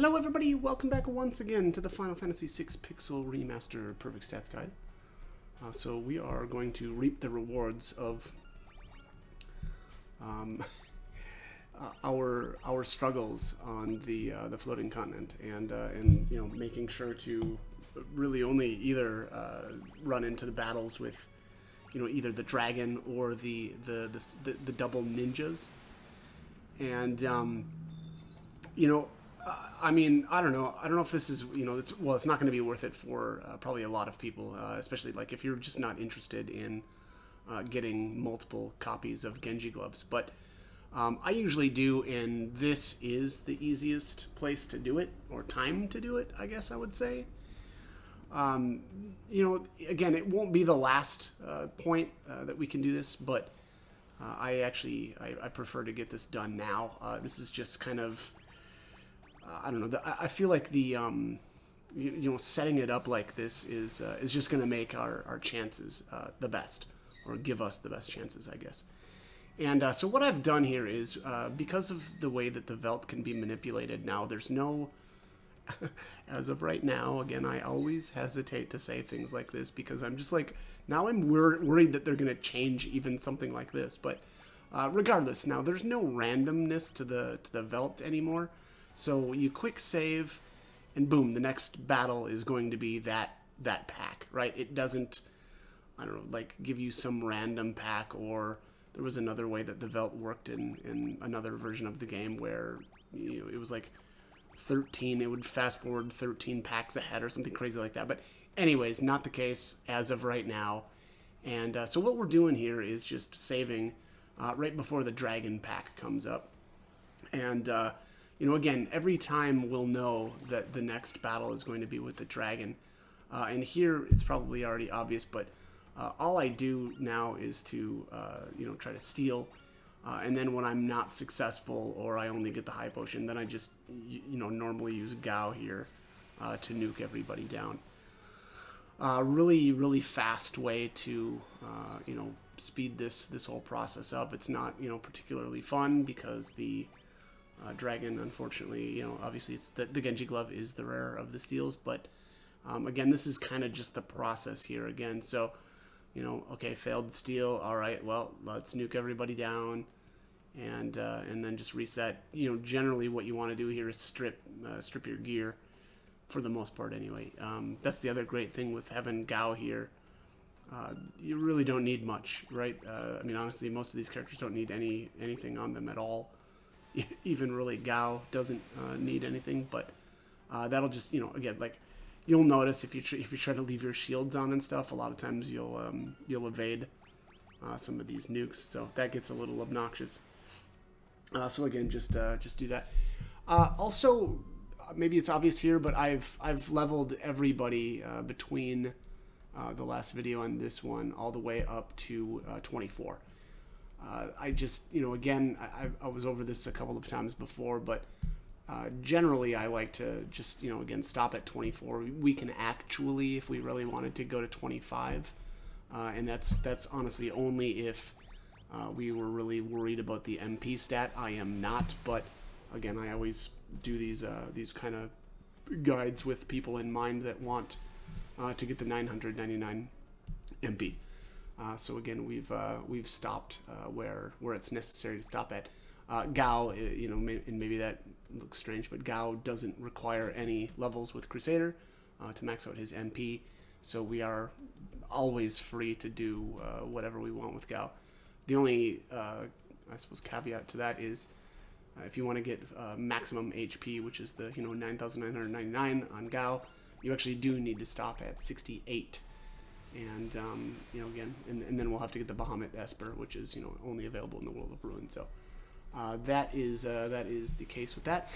Hello everybody, welcome back once again to the Final Fantasy VI Pixel Remaster Perfect Stats Guide. So we are going to reap the rewards of our struggles on the floating continent, and making sure to really only either run into the battles with either the dragon or the double ninjas, and I mean, I don't know if this is, it's not going to be worth it for probably a lot of people, especially like if you're just not interested in getting multiple copies of Genji gloves. But I usually do, and this is the easiest place to do it, or time to do it, I guess I would say. Again, it won't be the last point that we can do this, but I prefer to get this done now. This is just kind of, I don't know. I feel like the setting it up like this is just going to make our chances the best, or give us the best chances, I guess. And so what I've done here is, because of the way that the Velt can be manipulated now, there's no, as of right now, again, I always hesitate to say things like this because I'm just like, now I'm worried that they're going to change even something like this. But regardless, now there's no randomness to the Velt anymore. So you quick save, and boom, the next battle is going to be that pack, right? It doesn't, I don't know, like give you some random pack, or there was another way that the Velt worked in another version of the game where it was like 13, it would fast forward 13 packs ahead or something crazy like that. But anyways, not the case as of right now. And so what we're doing here is just saving right before the dragon pack comes up. And again, every time we'll know that the next battle is going to be with the dragon. And here it's probably already obvious, but all I do now is to, try to steal. And then when I'm not successful, or I only get the high potion, then I just, normally use Gao here to nuke everybody down. Really, really fast way to, speed this whole process up. It's not, particularly fun because the dragon, unfortunately, obviously it's the Genji glove is the rare of the steals, but again, this is kind of just the process here again. So, okay, failed steal. All right, well, let's nuke everybody down, and then just reset. Generally, what you want to do here is strip your gear, for the most part, anyway. That's the other great thing with having Gao here. You really don't need much, right? I mean, honestly, most of these characters don't need anything on them at all. Even really Gao doesn't need anything, but that'll just, again, like, you'll notice if you try to leave your shields on and stuff, a lot of times you'll evade some of these nukes, so that gets a little obnoxious. So again, just do that. Also, maybe it's obvious here, but I've leveled everybody between the last video and this one all the way up to 24. I just, again, I was over this a couple of times before, but generally I like to just, again, stop at 24. We can actually, if we really wanted to, go to 25, and that's honestly only if we were really worried about the MP stat. I am not, but again, I always do these kind of guides with people in mind that want to get the 999 MP. So again, we've stopped where it's necessary to stop at. Gao, and maybe that looks strange, but Gao doesn't require any levels with Crusader to max out his MP, so we are always free to do whatever we want with Gao. The only, I suppose, caveat to that is if you want to get maximum HP, which is the 9,999 on Gao, you actually do need to stop at 68. And again, and then we'll have to get the Bahamut Esper, which is only available in the World of Ruin. So that is the case with that.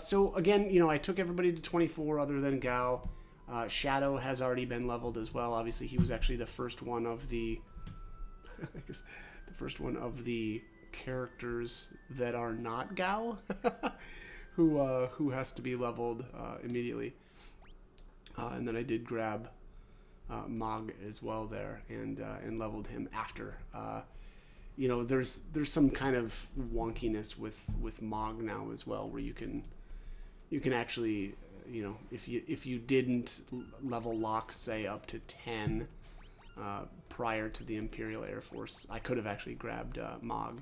So again, I took everybody to 24 other than Gao. Shadow has already been leveled as well. Obviously, he was actually the first one of the I guess the first one of the characters that are not Gao who has to be leveled immediately. And then I did grab Mog as well there, and leveled him after. There's some kind of wonkiness with Mog now as well, where you can you can actually, if you didn't level lock, say, up to 10 prior to the Imperial Air Force, I could have actually grabbed Mog.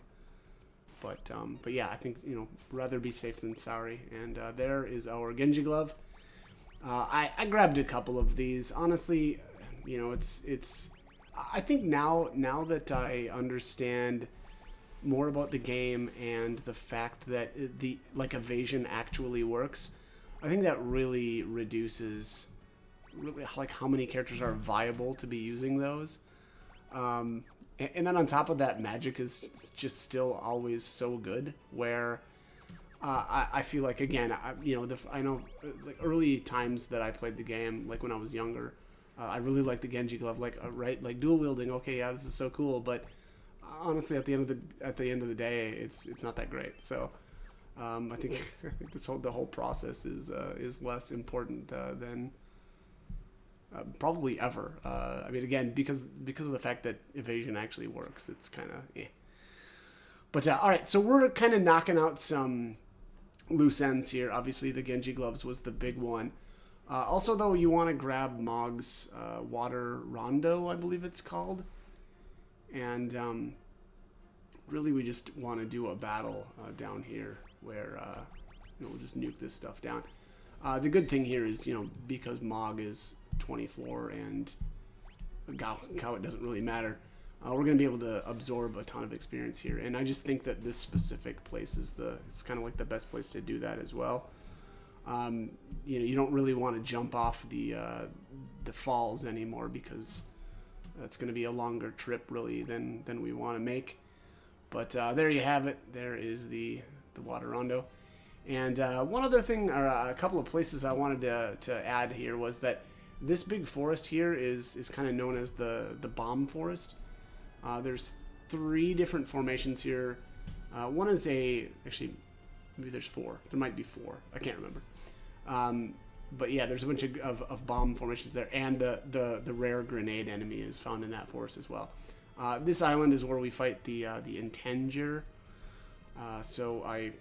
But yeah, I think, rather be safe than sorry. And there is our Genji Glove. I grabbed a couple of these. Honestly, it's. I think now that I understand more about the game and the fact that the evasion actually works, I think that really reduces how many characters are viable to be using those. And then on top of that, magic is just still always so good. Where I feel like, again, I know early times that I played the game, like when I was younger, I really liked the Genji Glove, like dual wielding. Okay, yeah, this is so cool, but honestly, at the end of the day, it's not that great. So I think the whole process is less important than probably ever. I mean, again, because of the fact that evasion actually works, it's kind of eh. But all right, so we're kind of knocking out some loose ends here. Obviously, the Genji Gloves was the big one. Also, though, you want to grab Mog's Water Rondo, I believe it's called. And really, we just want to do a battle down here where we'll just nuke this stuff down. The good thing here is, because Mog is 24 and Gao, it doesn't really matter. We're going to be able to absorb a ton of experience here. And I just think that this specific place is it's kind of like the best place to do that as well. You don't really want to jump off the falls anymore, because that's going to be a longer trip really than we want to make. But there you have it. There is the Water Rondo. And one other thing, or a couple of places I wanted to add here, was that this big forest here is kind of known as the Bomb Forest. There's 3 different formations here. One is actually, maybe there's 4. There might be 4. I can't remember. But yeah, there's a bunch of bomb formations there, and the rare grenade enemy is found in that forest as well. This island is where we fight the Intenger. So I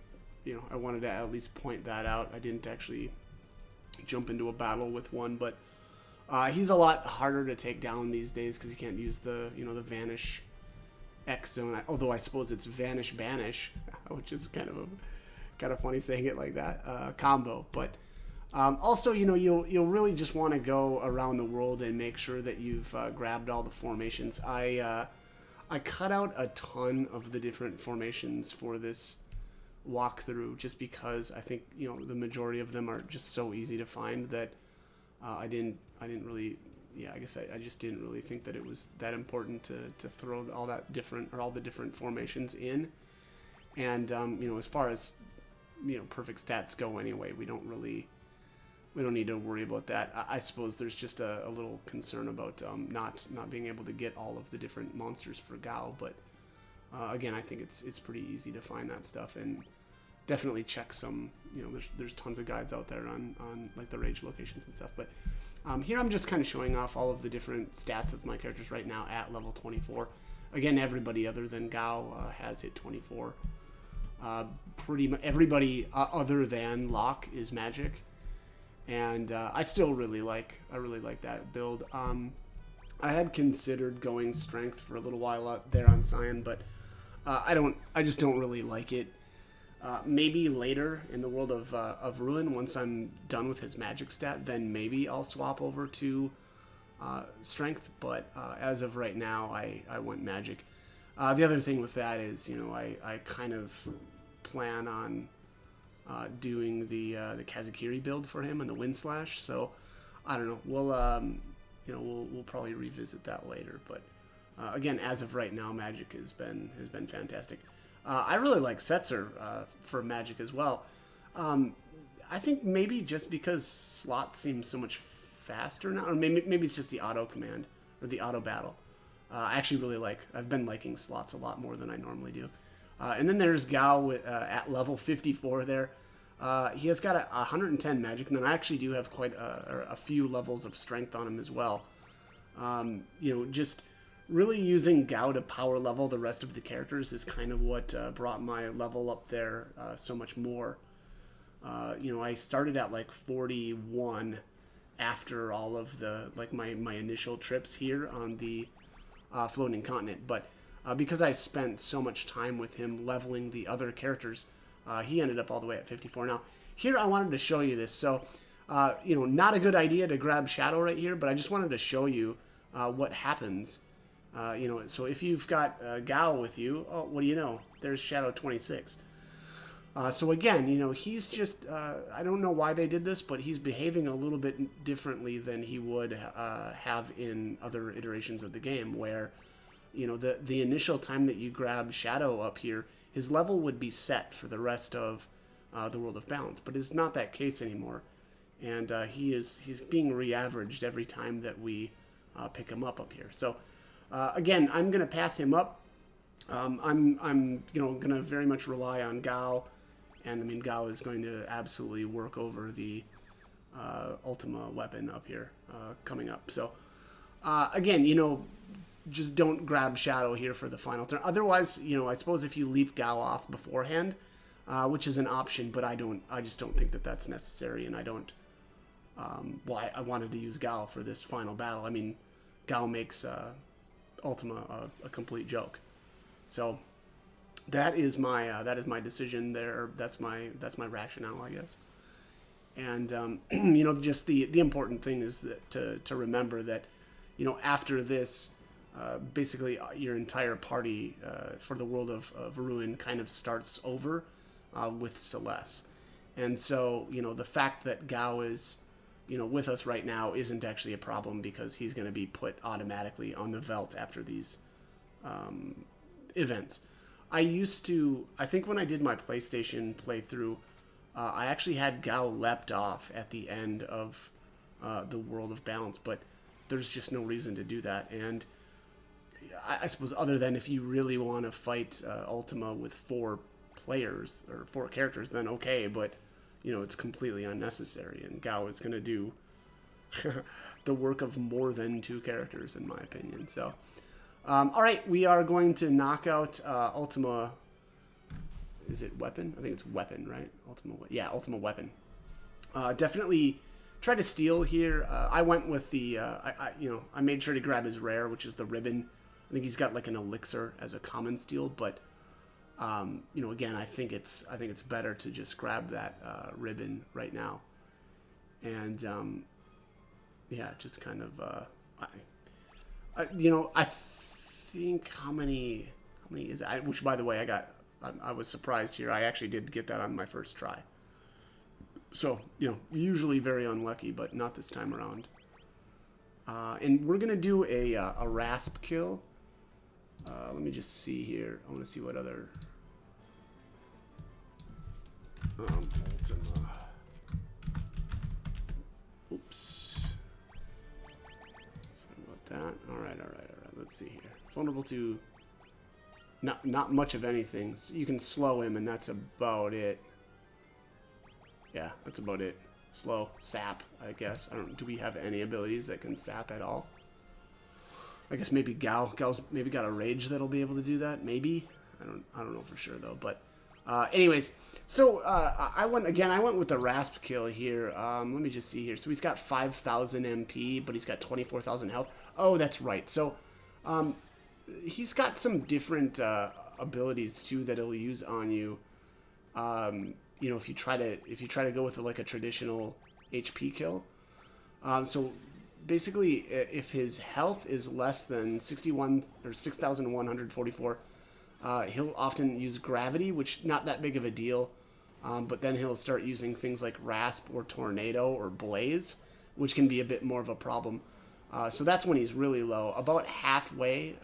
wanted to at least point that out. I didn't actually jump into a battle with one, but he's a lot harder to take down these days because you can't use the Vanish X zone. Although I suppose it's Vanish Banish, which is kind of funny saying it like that combo. But also, you'll really just want to go around the world and make sure that you've grabbed all the formations. I cut out a ton of the different formations for this walkthrough just because I think the majority of them are just so easy to find that I didn't really, I guess I just didn't really think that it was that important to throw all the different formations in. And as far as perfect stats go anyway, we don't need to worry about that. I suppose there's just a little concern about not being able to get all of the different monsters for Gao, but again, I think it's pretty easy to find that stuff, and definitely check some. There's tons of guides out there on like the rage locations and stuff. But here I'm just kind of showing off all of the different stats of my characters right now at level 24. Again, everybody other than Gao has hit 24. Pretty much everybody other than Locke is magic, and I really like that build. I had considered going strength for a little while out there on Cyan, but I just don't really like it. Maybe later in the world of Ruin, once I'm done with his magic stat, then maybe I'll swap over to strength. But as of right now, I went magic. The other thing with that is, I kind of plan on doing the Kazakiri build for him and the Wind Slash. So I don't know. We'll probably revisit that later. But again, as of right now, magic has been fantastic. I really like Setzer for magic as well. I think maybe just because slots seem so much faster now, or maybe it's just the auto command or the auto battle. I actually I've been liking slots a lot more than I normally do. And then there's Gao at level 54 there. He has got 110 magic, and then I actually do have quite a few levels of strength on him as well. Just really using Gao to power level the rest of the characters is kind of what brought my level up there so much more. You know, I started at like 41 after all of the, like my initial trips here on the floating continent. But because I spent so much time with him leveling the other characters, he ended up all the way at 54. Now, here I wanted to show you this. So, you know, not a good idea to grab Shadow right here, but I just wanted to show you what happens. You know, so if you've got Gao with you, oh, what do you know? There's Shadow 26. So again, you know, he's just, I don't know why they did this, but he's behaving a little bit differently than he would have in other iterations of the game, where, you know, the initial time that you grab Shadow up here, his level would be set for the rest of the World of Balance, but it's not that case anymore. And he's being re-averaged every time that we pick him up here. So again, I'm going to pass him up. I'm you know, going to very much rely on Gao. And I mean, Gao is going to absolutely work over the Ultima Weapon up here coming up. So again, you know, just don't grab Shadow here for the final turn. Otherwise, you know, I suppose if you leap Gao off beforehand, which is an option, but I just don't think that that's necessary, and I don't. Well, I wanted to use Gao for this final battle. I mean, Gao makes Ultima a complete joke. So that is my decision there. That's my rationale, I guess. And you know, just the important thing is that to remember that, you know, after this, basically your entire party for the World of Ruin kind of starts over with Celeste. And so, you know, the fact that Gao is, you know, with us right now isn't actually a problem, because he's going to be put automatically on the Veldt after these events. I think when I did my PlayStation playthrough, I actually had Gao leapt off at the end of the World of Balance, but there's just no reason to do that. And I suppose other than if you really want to fight Ultima with 4 players or 4 characters, then okay, but you know, it's completely unnecessary, and Gao is going to do the work of more than 2 characters, in my opinion. So all right, we are going to knock out Ultima. Is it Weapon? I think it's Weapon, right? Ultima Weapon. Definitely try to steal here. I went with the, I made sure to grab his rare, which is the ribbon. I think he's got like an elixir as a common steal, but you know, again, I think it's better to just grab that ribbon right now, and yeah, just kind of, you know, I think how many is it? Which, by the way, I was surprised here. I actually did get that on my first try. So, you know, usually very unlucky, but not this time around. And we're gonna do a rasp kill. Let me just see here. I want to see what other Ultima. Oops. Sorry about that. All right. Let's see here. Vulnerable to not much of anything. So you can slow him, and that's about it. Yeah, that's about it. Slow, sap, I guess. Do we have any abilities that can sap at all? I guess maybe Gal's maybe got a rage that'll be able to do that. Maybe. I don't know for sure though. But anyways, so I went with the rasp kill here. Let me just see here. So he's got 5,000 MP, but he's got 24,000 health. Oh, that's right. So he's got some different abilities too that he'll use on you. You know, if you try to go with like a traditional HP kill. So basically, if his health is less than 61 or 6,144, he'll often use gravity, which not that big of a deal. But then he'll start using things like rasp or tornado or blaze, which can be a bit more of a problem. So that's when he's really low. About halfway,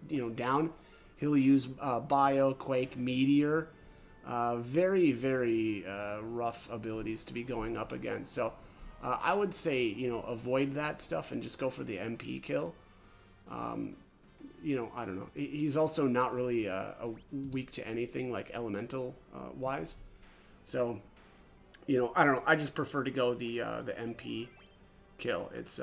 you know, down, he'll use bio, quake, meteor. Very, very rough abilities to be going up against. So I would say, you know, avoid that stuff and just go for the MP kill. You know, I don't know. He's also not really weak to anything like elemental wise. So, you know, I don't know. I just prefer to go the MP kill. It's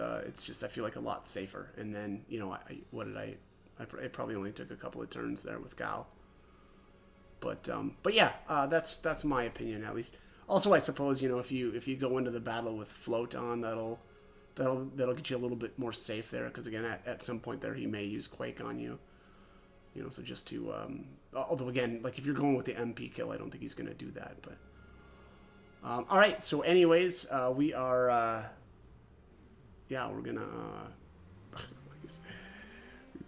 just, I feel like a lot safer. And then, you know, it probably only took a couple of turns there with Gao. But yeah, that's my opinion at least. Also, I suppose, you know, if you go into the battle with float on, that'll get you a little bit more safe there, because again, at some point there he may use Quake on you. You know, so just to although again, like if you're going with the MP kill, I don't think he's going to do that. But all right, so anyways, we are yeah, we're gonna I guess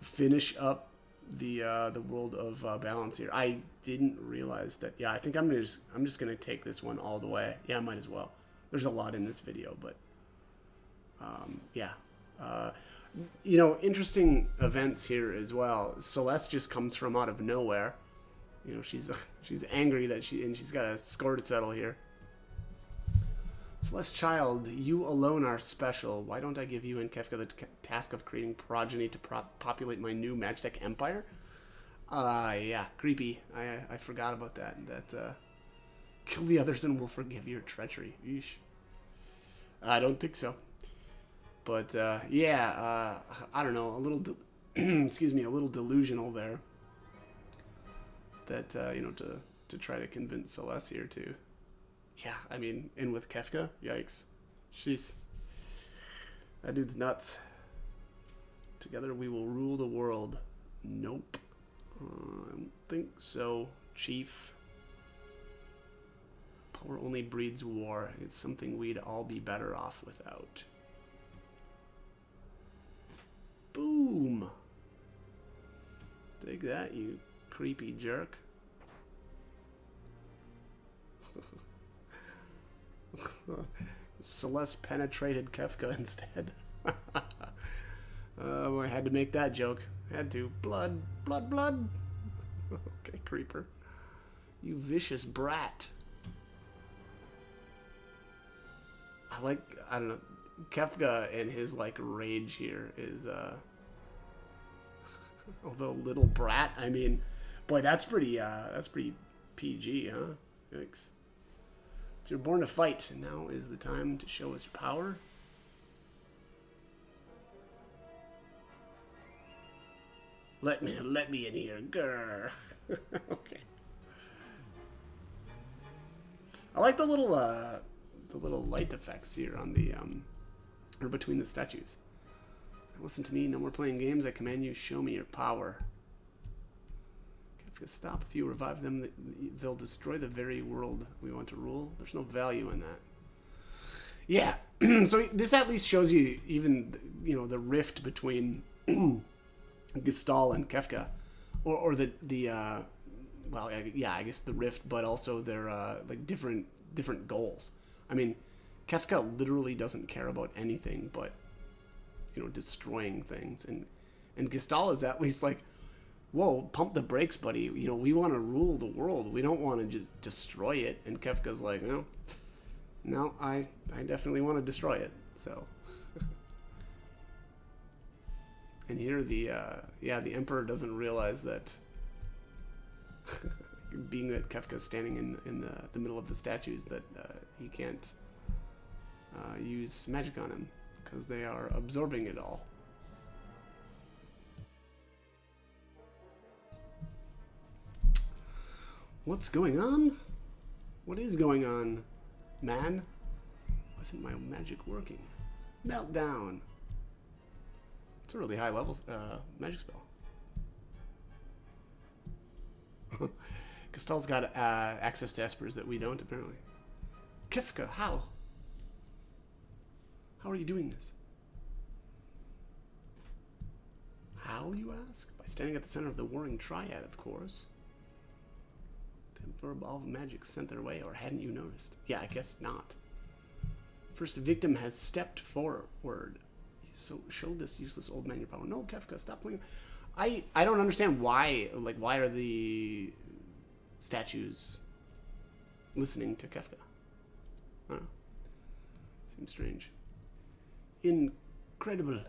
finish up the world of balance here. I didn't realize that. Yeah, I think I'm just gonna take this one all the way. Yeah, I might as well. There's a lot in this video, but yeah. You know, interesting events here as well. Celeste just comes from out of nowhere. You know, she's angry that she's got a score to settle here. Celeste Child, you alone are special. Why don't I give you and Kefka the task of creating progeny to populate my new Magitech empire? Yeah, creepy. I forgot about that. Kill the others and we'll forgive your treachery. Eesh. I don't think so. But yeah, I don't know, a little, excuse me, a little delusional there. That you know, to try to convince Celeste here to, yeah, I mean, in with Kefka, yikes, that dude's nuts. Together we will rule the world. Nope, I don't think so, Chief. Power only breeds war. It's something we'd all be better off without. Boom! Take that, you creepy jerk. Celeste penetrated Kefka instead. Oh, I had to make that joke. Had to. Blood, blood, blood. Okay, creeper. You vicious brat. I don't know, Kefka and his like rage here is although little brat, I mean, boy, that's pretty PG, huh? Yikes. So you're born to fight, and now is the time to show us your power. Let me in here, grr. Okay. I like the little light effects here on the or between the statues. Listen to me, no more playing games. I command you, show me your power. Kefka, stop. If you revive them, they'll destroy the very world we want to rule. There's no value in that. Yeah, so this at least shows you even, you know, the rift between Gestalt and Kefka, or the well, yeah, I guess the rift, but also their like different goals. I mean, Kefka literally doesn't care about anything but, you know, destroying things, and Gestalt is at least like, whoa, pump the brakes, buddy. You know, we want to rule the world. We don't want to just destroy it. And Kefka's like, no, I definitely want to destroy it. So, and here the Emperor doesn't realize that, being that Kefka's standing in the middle of the statues, that he can't use magic on him because they are absorbing it all. What's going on? What is going on, man? Why isn't my magic working? Meltdown. It's a really high level magic spell. Gestalt's got access to espers that we don't, apparently. Kefka, how? How are you doing this? How, you ask? By standing at the center of the warring triad, of course. The Emperor Ball of Magic sent their way, or hadn't you noticed? Yeah, I guess not. First victim has stepped forward. So show this useless old man your power. No, Kefka, stop playing. I don't understand why. Like, why are the statues listening to Kefka? I don't know. Seems strange. Incredible.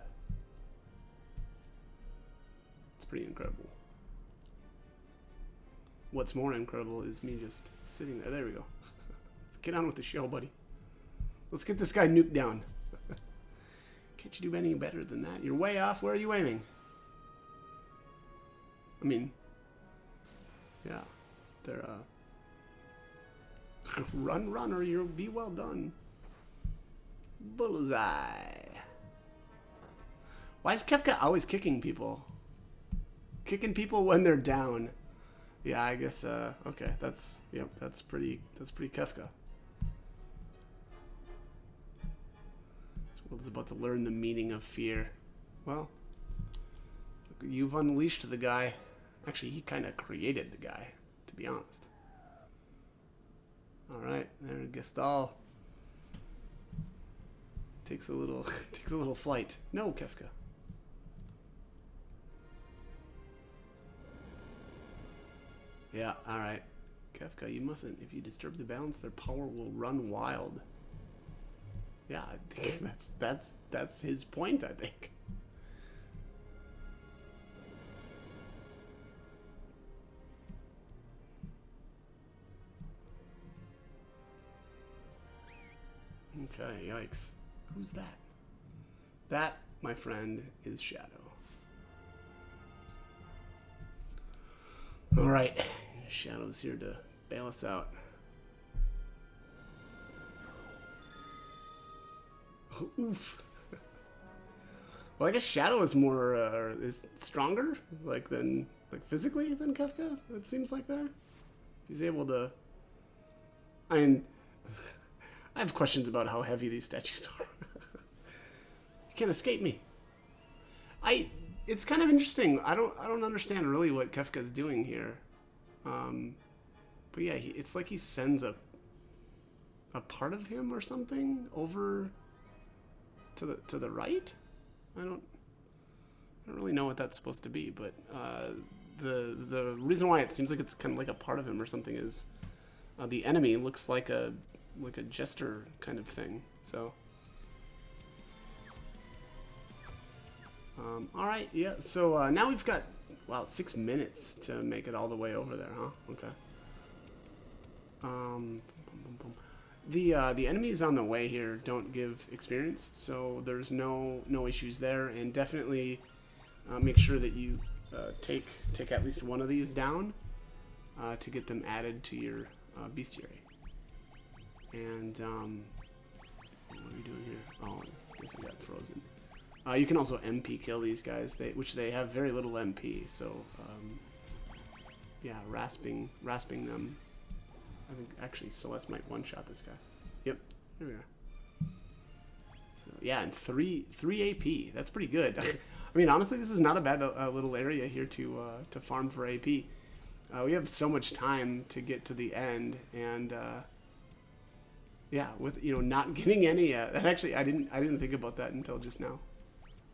It's pretty incredible. What's more incredible is me just sitting there. There we go. Let's get on with the show, buddy. Let's get this guy nuked down. Can't you do any better than that? You're way off. Where are you aiming? I mean, yeah, they're Run, run, or you'll be well done. Bullseye. Why is Kefka always kicking people? Kicking people when they're down. Yeah, I guess, okay, that's pretty Kefka. This world is about to learn the meaning of fear. Well, you've unleashed the guy. Actually, he kind of created the guy, to be honest. Alright, there, Gestal. Takes a little flight. No, Kefka. Yeah, alright. Kefka, you mustn't. If you disturb the balance, their power will run wild. Yeah, I think that's his point, I think. Okay, yikes. Who's that? That, my friend, is Shadow. Alright, Shadow's here to bail us out. Oof. Well, I guess Shadow is more, is stronger, like physically than Kefka, it seems like there. He's able to... I mean... I have questions about how heavy these statues are. You can't escape me. It's kind of interesting. I don't understand really what Kefka's doing here. But yeah, it's like he sends a part of him or something over to the right. I don't really know what that's supposed to be, but the reason why it seems like it's kind of like a part of him or something is the enemy looks like a jester kind of thing. So all right, yeah, so now we've got, wow, 6 minutes to make it all the way over there, huh? Okay. The enemies on the way here don't give experience, so there's no issues there, and definitely make sure that you take at least one of these down to get them added to your bestiary. And what are we doing here? Oh, I guess I got frozen. You can also MP kill these guys, which they have very little MP. So yeah, rasping them. I think actually Celeste might one-shot this guy. Yep, there we are. So yeah, and three AP. That's pretty good. I mean, honestly, this is not a bad little area here to farm for AP. We have so much time to get to the end, and yeah, with not getting any. And actually, I didn't think about that until just now.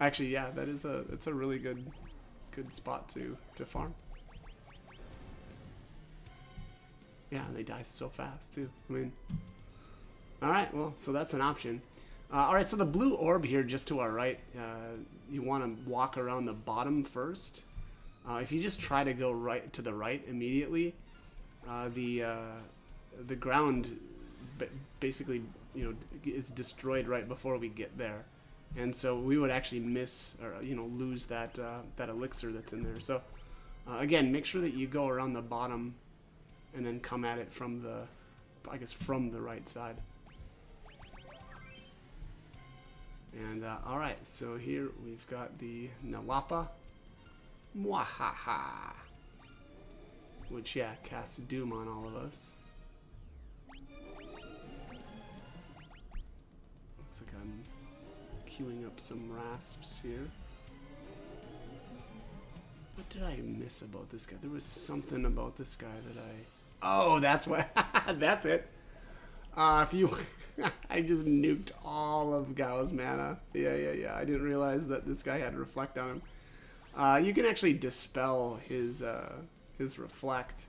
Actually, yeah, that's a really good spot to farm. Yeah, they die so fast too. I mean, all right, well, so that's an option. All right, so the blue orb here, just to our right, you want to walk around the bottom first. If you just try to go right to the right immediately, the ground basically is destroyed right before we get there, and so we would actually miss or lose that elixir that's in there. So again, make sure that you go around the bottom and then come at it from the right side. And all right, so here we've got the Nalapa Mwahaha, which casts doom on all of us. Looks like I'm queuing up some rasps here. What did I miss about this guy? There was something about this guy that oh, that's what. That's it. If you, I just nuked all of Gao's mana. Yeah. I didn't realize that this guy had reflect on him. You can actually dispel his reflect,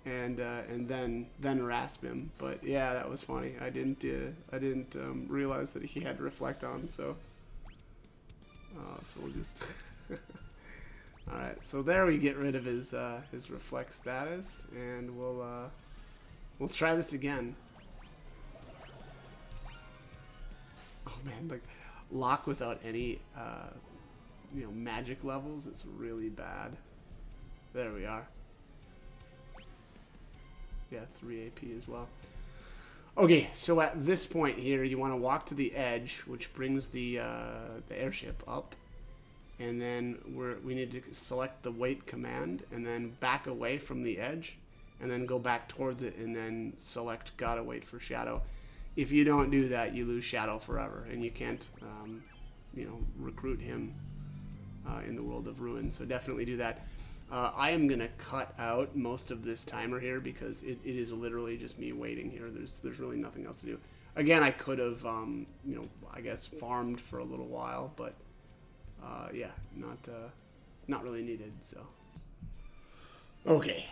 and then rasp him. But yeah, that was funny. I didn't realize that he had reflect on. So we'll just. All right, so there we get rid of his reflect status, and we'll try this again. Oh man, like lock without any magic levels is really bad. There we are. Yeah, 3 AP as well. Okay, so at this point here, you want to walk to the edge, which brings the airship up. And then we need to select the wait command, and then back away from the edge, and then go back towards it, and then select gotta wait for Shadow. If you don't do that, you lose Shadow forever, and you can't, you know, recruit him in the World of Ruin. So definitely do that. I am gonna cut out most of this timer here because it is literally just me waiting here. There's really nothing else to do. Again, I could have, you know, I guess farmed for a little while, but yeah, not really needed. So okay,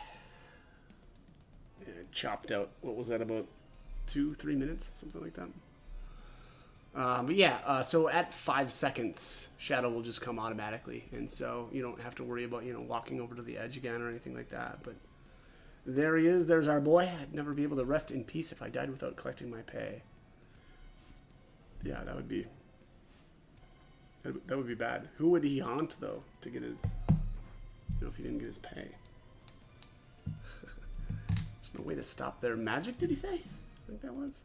yeah, chopped out. What was that, about 2-3 minutes, something like that? But yeah, so at 5 seconds, Shadow will just come automatically, and so you don't have to worry about, you know, walking over to the edge again or anything like that. But there he is. There's our boy. I'd never be able to rest in peace if I died without collecting my pay. Yeah, that would be bad. Who would he haunt though to get his, you know, if he didn't get his pay? There's no way to stop their magic. Did he say? I think that was.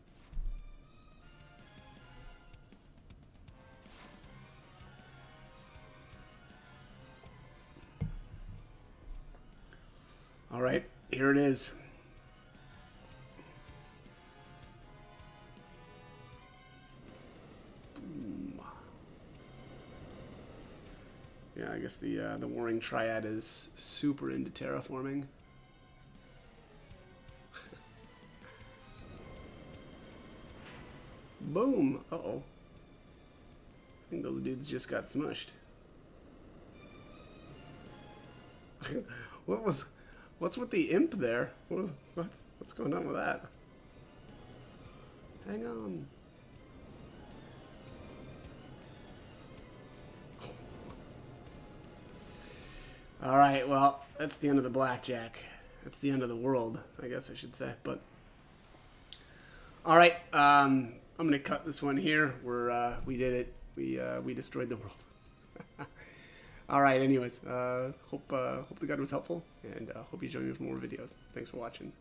All right, here it is. Boom. Yeah, I guess the Warring Triad is super into terraforming. Boom. Uh-oh. I think those dudes just got smushed. What's with the imp there? What's going on with that? Hang on. All right, well, that's the end of the blackjack. That's the end of the world, I guess I should say. But all right, I'm gonna cut this one here. We did it. We destroyed the world. All right. Anyways, hope the guide was helpful, and hope you join me for more videos. Thanks for watching.